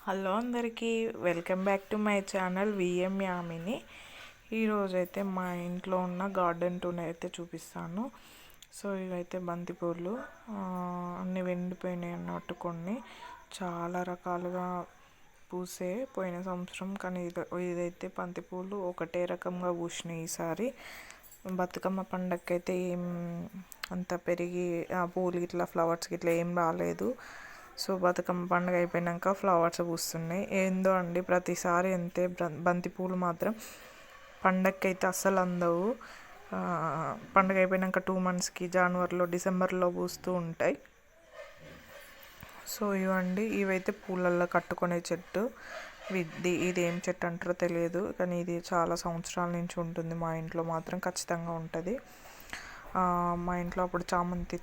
Hello అందరికీ, welcome back to my channel V M Yamini. ఈరోజైతే మా ఇంట్లో ఉన్న గార్డెన్ టూర్ అయితే చూపిస్తాను. సో ఇవైతే బంతిపూలు అన్నీ వెండిపోయినాయి అన్నట్టు, కొన్ని చాలా రకాలుగా పూసే పోయిన సంవత్సరం, కానీ ఇదైతే బంతిపూలు ఒకటే రకంగా పూసినాయి. ఈసారి బతుకమ్మ పండగకి అయితే ఏం అంత పెరిగి ఆ పూలు ఇట్లా ఫ్లవర్స్ ఇట్లా ఏం రాలేదు. సో బతుకమ్మ పండుగ అయిపోయాక ఫ్లవర్స్ పూస్తున్నాయి. ఏందో అండి, ప్రతిసారి అంతే. బంతిపూలు మాత్రం పండగకి అయితే అస్సలు అందవు. పండుగ అయిపోయాక 2 monthsకి జనవరిలో డిసెంబర్లో పూస్తూ ఉంటాయి. సో ఇవండి, ఇవైతే పూలల్లో కట్టుకునే చెట్టు. ఇది ఏం చెట్టు అంటారో తెలియదు, కానీ ఇది చాలా సంవత్సరాల నుంచి ఉంటుంది. మా ఇంట్లో మాత్రం ఖచ్చితంగా ఉంటుంది. మా ఇంట్లో అప్పుడు చామంతి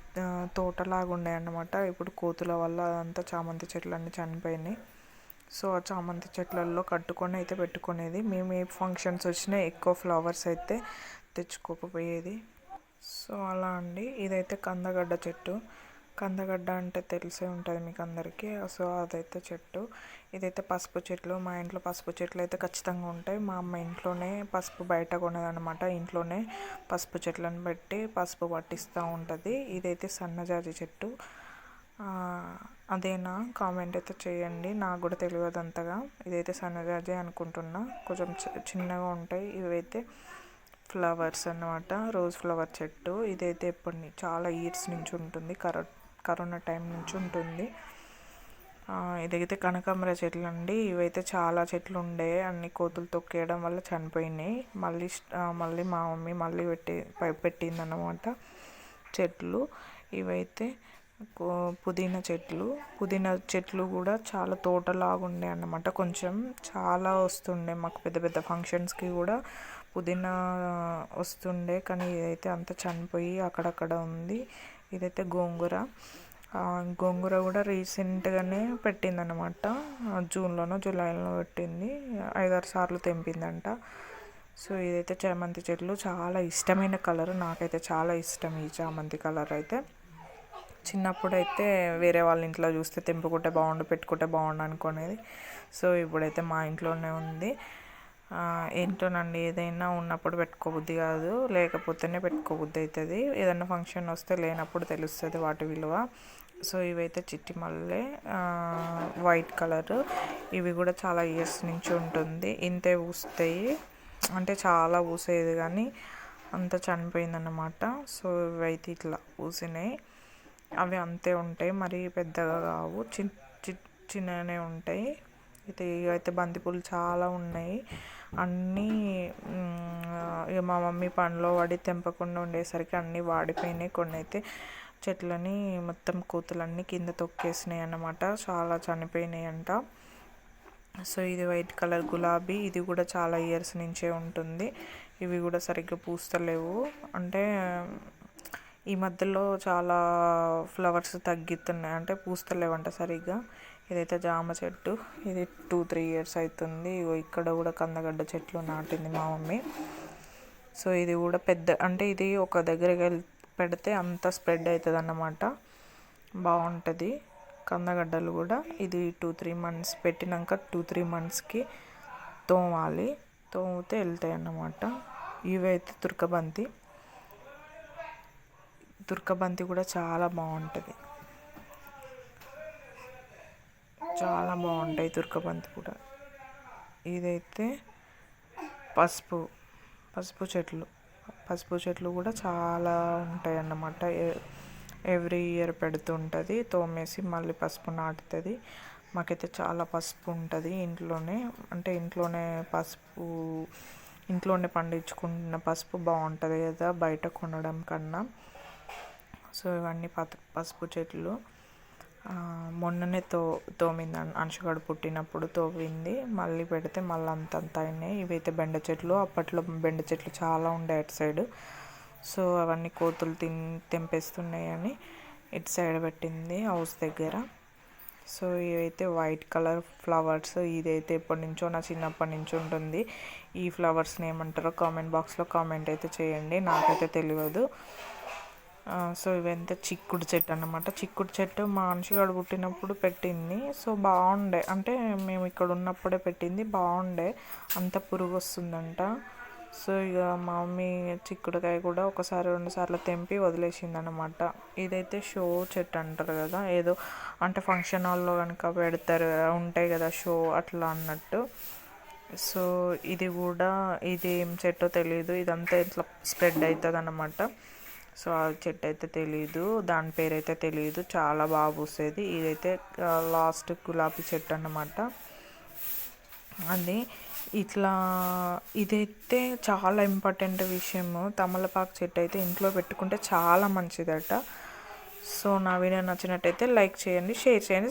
తోటలాగా ఉండే అన్నమాట. ఇప్పుడు కోతుల వల్ల అదంతా చామంతి చెట్లన్నీ చనిపోయినాయి. సో ఆ చామంతి చెట్లలో కట్టుకొని అయితే పెట్టుకునేది. మేము ఏ ఫంక్షన్స్ వచ్చినా ఎక్కువ ఫ్లవర్స్ అయితే తెచ్చుకోకపోయేది. సో అలా అండి. ఇదైతే కందగడ్డ చెట్టు. కందగడ్డ అంటే తెలిసే ఉంటుంది మీకు అందరికీ. సో అదైతే చెట్టు. ఇదైతే పసుపు చెట్లు. మా ఇంట్లో పసుపు చెట్లు అయితే ఖచ్చితంగా ఉంటాయి. మా అమ్మ ఇంట్లోనే పసుపు బయట కొనేదన్నమాట. ఇంట్లోనే పసుపు చెట్లను పెట్టి పసుపు పట్టిస్తూ ఉంటుంది. ఇదైతే సన్నజాజి చెట్టు. అదేనా, కామెంట్ అయితే చేయండి, నాకు కూడా తెలియదు అంతగా. ఇదైతే సన్నజాజి అనుకుంటున్నా, కొంచెం చిన్నగా ఉంటాయి. ఇవైతే ఫ్లవర్స్ అన్నమాట, రోజ్ ఫ్లవర్ చెట్టు. ఇదైతే చాలా ఇయర్స్ నుంచి ఉంటుంది, కరోనా టైం నుంచి ఉంటుంది. ఇదైతే కనకాంబర చెట్లు అండి. ఇవైతే చాలా చెట్లు ఉండే, అన్ని కోతులు తొక్కేయడం వల్ల చనిపోయినాయి. మళ్ళీ మా మమ్మీ మళ్ళీ పెట్టిందన్నమాట చెట్లు. ఇవైతే పుదీనా చెట్లు కూడా చాలా తోటలాగా ఉండే అన్నమాట. కొంచెం చాలా వస్తుండే మాకు, పెద్ద పెద్ద ఫంక్షన్స్కి కూడా పుదీనా వస్తుండే, కానీ ఇదైతే అంతా చనిపోయి అక్కడక్కడ ఉంది. ఇదైతే గోంగూర కూడా రీసెంట్గానే పెట్టిందనమాట. జూన్లోనో జూలైలో పెట్టింది. 5-6 సార్లు తెంపిందంట. సో ఇదైతే చామంతి చెట్లు. చాలా ఇష్టమైన కలర్, నాకైతే చాలా ఇష్టం ఈ చామంతి కలర్ అయితే. చిన్నప్పుడైతే వేరే వాళ్ళ ఇంట్లో చూస్తే తెంపుకుంటే బాగుండు, పెట్టుకుంటే బాగుండు అనుకునేది. సో ఇప్పుడైతే మా ఇంట్లోనే ఉంది. ఏంటోనండి, ఏదైనా ఉన్నప్పుడు పెట్టుకోబుద్ధి కాదు, లేకపోతేనే పెట్టుకోబుద్ధి అవుతుంది. ఏదైనా ఫంక్షన్ వస్తే లేనప్పుడు తెలుస్తుంది వాటి విలువ. సో ఇవైతే చిట్టి మల్లె, వైట్ కలరు. ఇవి కూడా చాలా ఇయర్స్ నుంచి ఉంటుంది. ఇంతే పూస్తాయి, అంటే చాలా పూసేది కానీ అంత చనిపోయిందన్నమాట. సో ఇవైతే ఇట్లా పూసినాయి. అవి అంతే ఉంటాయి, మరి పెద్దగా కావు, చిన్నగానే ఉంటాయి. ఇవైతే బంతిపూలు చాలా ఉన్నాయి. అన్నీ ఇక మా మమ్మీ పనిలో పడి తెంపకుండా ఉండేసరికి అన్నీ వాడిపోయినాయి. కొన్ని అయితే చెట్లని మొత్తం కోతులన్నీ కింద తొక్కేసినాయి అన్నమాట, చాలా చనిపోయినాయి అంట. సో ఇది వైట్ కలర్ గులాబీ. ఇది కూడా చాలా ఇయర్స్ నుంచే ఉంటుంది. ఇవి కూడా సరిగ్గా పూస్తలేవు, అంటే ఈ మధ్యలో చాలా ఫ్లవర్స్ తగ్గుతున్నాయి, అంటే పూస్తలేవంట సరిగ్గా. ఇదైతే జామ చెట్టు. ఇది 2-3 years అవుతుంది. ఇక్కడ కూడా కందగడ్డ చెట్లు నాటింది మా మమ్మీ. సో ఇది కూడా పెద్ద, అంటే ఇది ఒక దగ్గరికి పెడితే అంత స్ప్రెడ్ అవుతుంది అన్నమాట, బాగుంటుంది. కందగడ్డలు కూడా ఇది 2-3 months పెట్టినాక 2-3 monthsకి తోమాలి, తోమితే వెళ్తాయి అన్నమాట. ఇవైతే తుర్కబంతి కూడా చాలా బాగుంటుంది, చాలా బాగుంటాయి తుర్కబంతి కూడా. ఇదైతే పసుపు చెట్లు కూడా చాలా ఉంటాయి అన్నమాట. ఎవ్రీ ఇయర్ పెడుతుంటుంది, తోమేసి మళ్ళీ పసుపు నాటుతుంది. మాకైతే చాలా పసుపు ఉంటుంది ఇంట్లోనే, అంటే ఇంట్లోనే పండించుకున్న పసుపు బాగుంటుంది కదా బయట కొనడం కన్నా. సో ఇవన్నీ పసుపు చెట్లు. మొన్ననే తోమింది, అంశుగాడు పుట్టినప్పుడు తోమింది, మళ్ళీ పెడితే మళ్ళీ అంతంత అయినాయి. ఇవైతే బెండ చెట్లు. అప్పట్లో బెండ చెట్లు చాలా ఉండే అటు సైడ్. సో అవన్నీ కోతులు తెంపేస్తున్నాయని ఇటు సైడ్ పెట్టింది హౌస్ దగ్గర. సో ఇవైతే వైట్ కలర్ ఫ్లవర్స్. ఇదైతే ఎప్పటి నుంచో, నా చిన్నప్పటి నుంచి ఉంటుంది. ఈ ఫ్లవర్స్ని ఏమంటారో కామెంట్ బాక్స్లో కామెంట్ అయితే చేయండి, నాకైతే తెలియదు. సో ఇవంతా చిక్కుడు చెట్టు అన్నమాట. చిక్కుడు చెట్టు మా మనిషిగాడు పుట్టినప్పుడు పెట్టింది. సో బాగుండే, అంటే మేము ఇక్కడ ఉన్నప్పుడే పెట్టింది, బాగుండే. అంత పురుగు వస్తుందంట. సో ఇక మా మమ్మీ చిక్కుడుకాయ కూడా ఒకసారి 2 సార్లు తెంపి వదిలేసింది అనమాట. ఇదైతే షో చెట్టు అంటారు కదా, ఏదో అంటే ఫంక్షన్ హాల్లో కనుక పెడతారు, ఉంటాయి కదా షో అట్లా అన్నట్టు. సో ఇది కూడా, ఇది ఏం చెట్టో తెలియదు, ఇదంతా ఇట్లా స్ప్రెడ్ అవుతుంది అన్నమాట. సో ఆ చెట్టు అయితే తెలీదు, దాని పేరైతే తెలియదు, చాలా బాగా పూసేది. ఇదైతే లాస్ట్ గులాబీ చెట్టు అన్నమాట. అది ఇట్లా, ఇదైతే చాలా ఇంపార్టెంట్ విషయము. తమలపాకు చెట్టు అయితే ఇంట్లో పెట్టుకుంటే చాలా మంచిదట. సో నా వీడియో నచ్చినట్టయితే లైక్ చేయండి, షేర్ చేయండి.